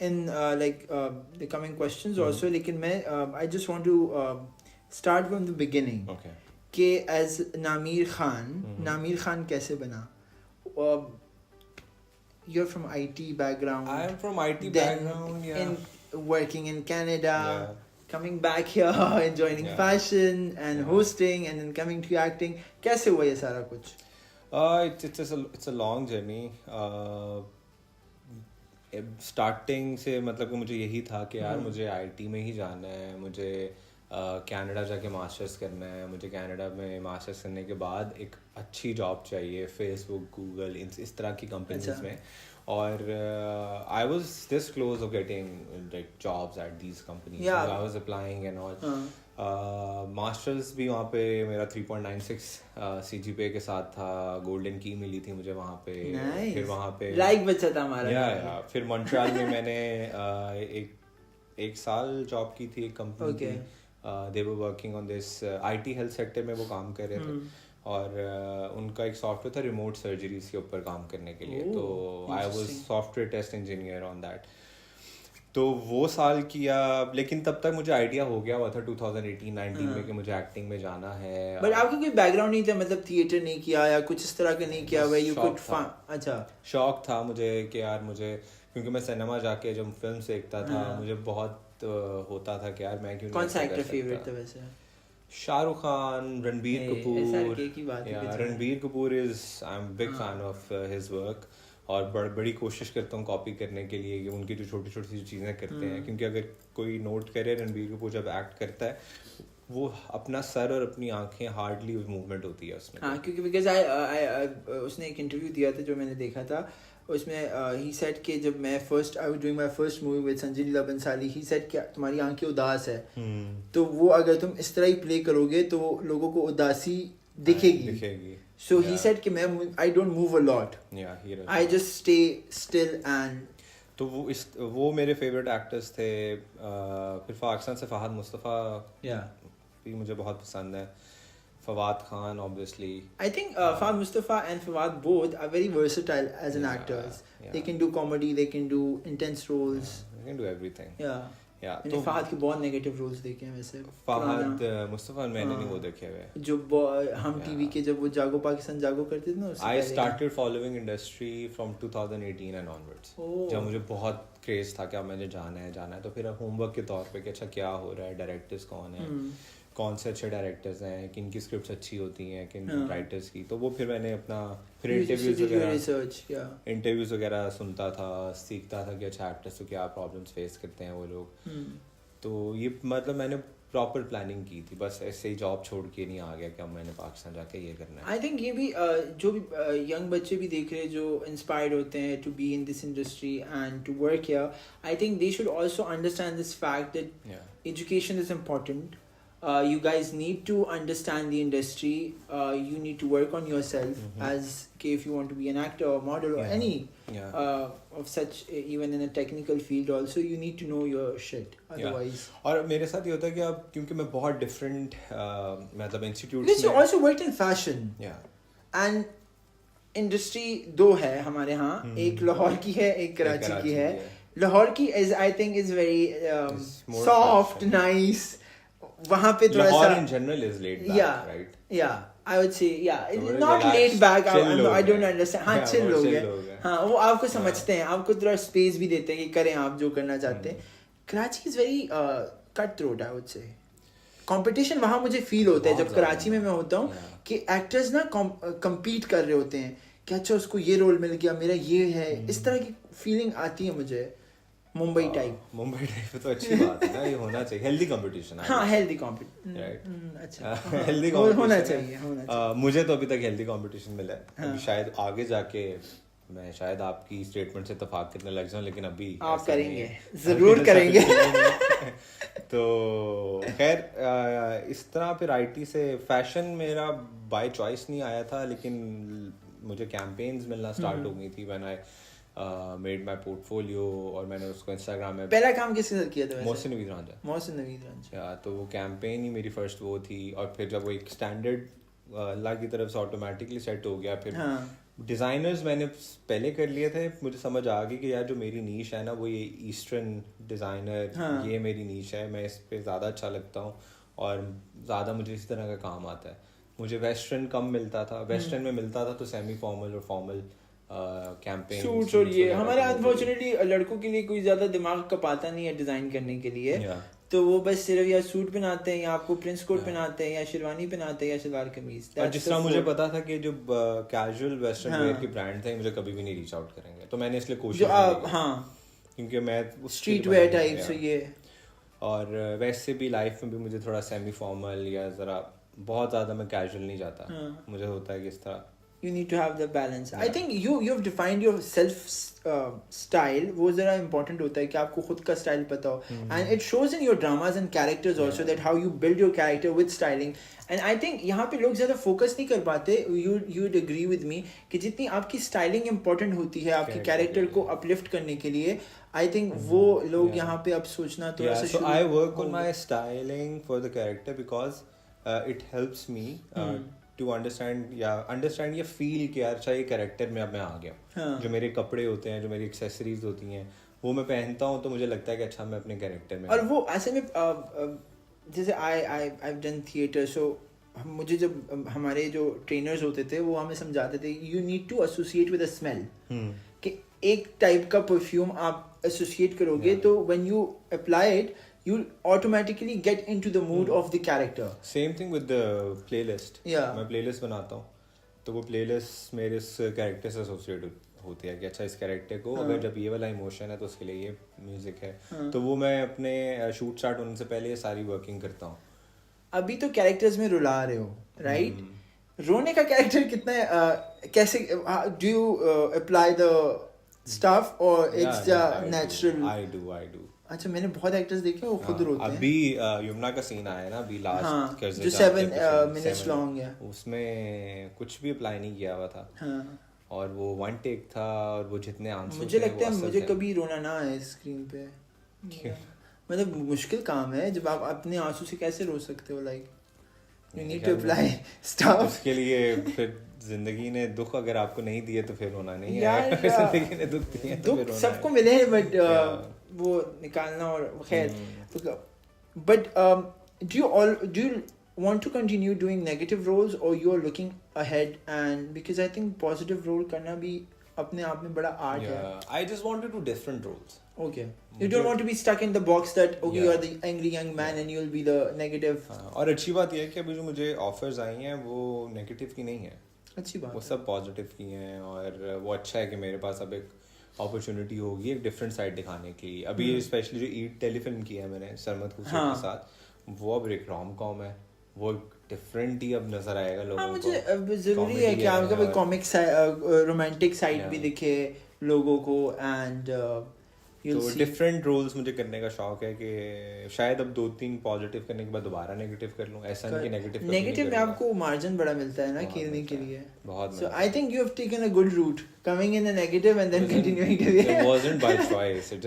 in the coming questions also, लेकिन मैं I just want to start from the beginning. Okay. कि as Namir Khan कैसे बना? You're from IT background. I am from IT then background, yeah. Working in Canada, Yeah. coming back here and joining fashion and hosting and then coming to acting. कैसे हुआ ये सारा कुछ? It's a long journey. Starting से मतलब कि मुझे यही था कि यार मुझे आईटी में ही जाना है, मुझे कनाडा जाके मास्टर्स करना है, मुझे कनाडा में मास्टर्स करने के बाद एक अच्छी जॉब चाहिए फेसबुक गूगल इस तरह की कंपनीज में. और I was this close of getting like jobs at these companies. I was applying and all. Masters भी वहाँ पे मेरा 3.96 CGPA के साथ था. गोल्डन की मिली थी मुझे वहाँ पे. फिर वहाँ पे लाइक बचा था हमारा. या फिर मॉन्ट्रियल में मैंने एक साल जॉब की थी एक कंपनी की. They were working on this IT health sector में वो काम कर रहे थे. और उनका एक सॉफ्टवेयर था रिमोट सर्जरीज के ऊपर काम करने के लिए. तो I was software test engineer on that. तो वो साल किया, लेकिन तब तक मुझे आइडिया हो गया हुआ था 2018-19 में कि मुझे एक्टिंग में जाना है. बट आपका कोई बैकग्राउंड नहीं था, मतलब थिएटर नहीं किया या कुछ इस तरह का नहीं किया हुआ? यू कुड अच्छा शौक था मुझे कि यार मुझे, क्योंकि मैं सिनेमा जाके जब फिल्म देखता था मुझे बहुत होता था कि यार मैं क्यों. कौन सा एक्टर फेवरेट था वैसे? Shahrukh Khan, Ranbir Kapoor. Ranbir Kapoor is I am big fan of his work. और बड़ी कोशिश करता हूँ कॉपी करने के लिए कि उनकी जो छोटी छोटी चीज़ें करते हैं. क्योंकि अगर कोई नोट करे रणबीर कपूर जब एक्ट करता है वो अपना सर और अपनी आंखें हार्डली मूवमेंट होती है उसमें. हाँ, क्योंकि बिकॉज उसने एक इंटरव्यू दिया था जो मैंने देखा था. उसमें ही सेड कि जब मैं I was doing my first movie with Sanjay Leela Bhansali, he said कि तुम्हारी आंखें उदास है. तो वो अगर तुम इस तरह ही प्ले करोगे तो लोगों को उदासी दिखेगी. So he said कि मैं I don't move a lot. I just stay still and. तो वो मेरे फेवरेट एक्टर्स थे. फिर पाकिस्तान से फहद मुस्तफ़ा भी मुझे बहुत पसंद है. Fawad Khan obviously. I think Fahad Mustafa and Fawad both are very versatile as an actors. They can do comedy, they can do intense roles. They can do everything. तो फहद के बहुत नेगेटिव रोल्स देखे हैं वैसे. फहद मुस्तफा मैंने नहीं वो देखे हुए. जो हम टीवी के जब वो जागो पाकिस्तान जागो करते थे ना, I started following industry from 2018 and onwards. जब मुझे बहुत क्रेज था कि मुझे जाना है. तो फिर होमवर्क के तौर पे कि अच्छा क्या हो रहा है, डायरेक्टर्स कौन है, कौन से अच्छे डायरेक्टर्स हैं, किन की स्क्रिप्ट्स अच्छी होती हैं, किन राइटर्स की. तो वो फिर मैंने अपना फिर इंटरव्यूज वगैरह सुनता था, सीखता था कि अच्छा एक्टर्स को क्या प्रॉब्लम्स फेस करते हैं वो लोग. तो ये मतलब मैंने प्रॉपर प्लानिंग की थी. बस ऐसे ही जॉब छोड़ के नहीं आ गया कि अब मैंने पाकिस्तान जाके ये करना है. आई थिंक ये भी जो भी यंग बच्चे भी देख रहे हैं जो इंस्पायर्ड होते हैं to be in this industry and to work here, I think they should also understand this fact that education is important. You guys need to understand the industry. You need to work on yourself as if you want to be an actor or model or any of such, even in a technical field also, you need to know your shit. Otherwise. और मेरे साथ ये होता है कि अब क्योंकि मैं बहुत different मतलब institutes में. You also worked in fashion. And industry दो है हमारे यहाँ. एक लाहौर की है, एक कराची की है. लाहौर की I think is very soft, nice. वहाँ पे थोड़ा सा in general is laid back, right? I would say not laid back. I don't understand. हाँ, chill लोग हैं. हाँ, वो आपको समझते हैं, आपको थोड़ा स्पेस भी देते हैं कि करें आप जो करना चाहते हैं. Karachi is very cut throat, I would say. Competition वहाँ मुझे फील होता है जब कराची में मैं होता हूँ कि एक्टर्स ना compete कर रहे होते हैं कि अच्छा उसको ये रोल मिल गया, मेरा ये है. इस तरह की फीलिंग आती है मुझे. मुंबई टाइप तो अच्छी बात है ना, ये होना चाहिए. Healthy competition. हाँ, हेल्दी कंपटीशन. राइट. अच्छा, हेल्दी होना चाहिए. मुझे तो अभी तक हेल्दी कंपटीशन मिला है. शायद आगे जाके मैं शायद आपकी स्टेटमेंट से इत्तेफाक करने लग जाऊं, लेकिन अभी आप करेंगे, जरूर करेंगे. तो खैर इस तरह फिर आईटी से फैशन मेरा बाय चॉइस नहीं आया था, लेकिन मुझे कैंपेन्स मिलना स्टार्ट हो गई थी when I made my portfolio. और मैंने उसको इंस्टाग्राम में पहला काम किसके साथ किया था? मोहसिन नवीद रांझा. तो वो कैंपेन ही मेरी फर्स्ट वो थी. और फिर जब वो एक स्टैंडर्ड अल्लाह की तरफ से ऑटोमेटिकली सेट हो गया, फिर डिज़ाइनर्स मैंने पहले कर लिए थे, मुझे समझ आ गई कि यार जो मेरी नीश है ना वो ये ईस्टर्न डिज़ाइनर, हाँ. ये मेरी नीश है, मैं इस पे ज़्यादा अच्छा लगता हूँ और ज़्यादा मुझे इस तरह का काम आता है. मुझे वेस्टर्न कम मिलता था, वेस्टर्न में मिलता था तो सेमी फॉर्मल और फॉर्मल कैंपेन सूट्स और ये हमारे अनफॉर्चुनेटली लड़कों के लिए कोई ज़्यादा दिमाग कपाता नहीं है डिज़ाइन करने के लिए. तो वो बस सिर्फ या सूट पहनाते हैं या आपको प्रिंस कोट पहनाते हैं या शेरवानी पहनाते हैं या सलवार कमीज. और जिस तरह मुझे पता था कि जो कैजुअल वेस्टर्न वेयर के ब्रांड थे मुझे कभी भी नहीं रीच आउट करेंगे, तो मैंने इसलिए कोशिश की. हाँ, क्योंकि मैं स्ट्रीट वेयर टाइप से ये. और वैसे भी लाइफ में भी मुझे थोड़ा सेमी फॉर्मल या ज़रा बहुत ज़्यादा मैं कैजुअल नहीं जाता. मुझे होता है कि इस तरह you need to have the balance. I think you've defined your self style. वो ज़रा important होता है कि आपको खुद का style पता हो. And it shows in your dramas and characters also that how you build your character with styling. And I think यहाँ पे लोग ज़्यादा focus नहीं कर पाते. You'd agree with me कि जितनी आपकी styling important होती है आपके character को uplift करने के लिए, I think वो लोग यहाँ पे अब सोचना थोड़ा सा. So I work on my styling for the character because it helps me to understand या feel कि यार अच्छा ये कैरेक्टर में अब मैं आ गया. जो मेरे कपड़े होते हैं, जो मेरी एक्सेसरीज होती हैं, वो मैं पहनता हूँ तो मुझे लगता है कि अच्छा मैं अपने कैरेक्टर में. और वो ऐसे में जैसे I've done theater, so मुझे जब हमारे जो ट्रेनर्स होते थे वो हमें समझाते थे you need to associate with a smell. कि एक टाइप का परफ्यूम आप एसोसिएट करोगे तो when you apply it you'll automatically get into the mood of the character. Same thing with the playlist. Yeah. मैं playlist बनाता हूँ तो वो playlist मेरे इस character से associate होती है कि अच्छा इस character को अगर जब ये वाला emotion है तो उसके लिए ये music है. तो वो मैं अपने shoot start होने से पहले ये सारी working करता हूँ. अभी तो characters में रुला रहे हो, right? रोने का character कितना कैसे do you apply the stuff or it's natural? I do. अच्छा, मैंने बहुत एक्टर्स देखे वो खुद रोते हैं. अभी यमुना का सीन आया ना अभी लास्ट जो 7 minutes लॉन्ग है, उसमें कुछ भी अप्लाई नहीं किया हुआ था. और वो वन टेक था और वो जितने आंसर मुझे लगता है मुझे कभी रोना ना आए स्क्रीन पे. मतलब मुश्किल काम है जब आप अपने आंसू से कैसे रो सकते हो. Like you need to apply stuff. उसके लिए फिर जिंदगी ने दुख अगर आपको नहीं दिए तो फिर रोना नहीं है. जिंदगी ने दुख दिए तो फिर रोना सबको मिले हैं बट वो निकालना और खैर. But do you want to continue doing negative roles or you are looking ahead? And because I think positive role करना भी अपने आप में बड़ा art है. I just want to do different roles. Okay. You don't want to be stuck in the box that okay you are the angry young man and you'll be the negative. और अच्छी बात यह है कि अभी जो मुझे offers आई हैं वो negative की नहीं है. अच्छी बात. वो सब positive की हैं और वो अच्छा है कि मेरे पास अब एक अपॉर्चुनिटी होगी एक डिफरेंट साइड दिखाने की. अभी स्पेशली जो ईट टेलीफिल्म की है मैंने सरमद खुसरो के साथ, वो अब एक रोम कॉम है, वो डिफरेंट ही अब नजर आएगा लोगों को. मुझे अब जरूरी है कि आपका कोई कॉमिक रोमांटिक साइड भी दिखे लोगों को. एंड तो डिफरेंट रोल्स मुझे करने का शौक है कि शायद अब 2-3 पॉजिटिव करने के बाद दोबारा नेगेटिव कर लूं. ऐसा नहीं कि नेगेटिव में आपको मार्जिन बड़ा मिलता है ना खेलने के लिए. बहुत. So I think you have taken a good route coming in a negative and then continuing to be. It wasn't by choice.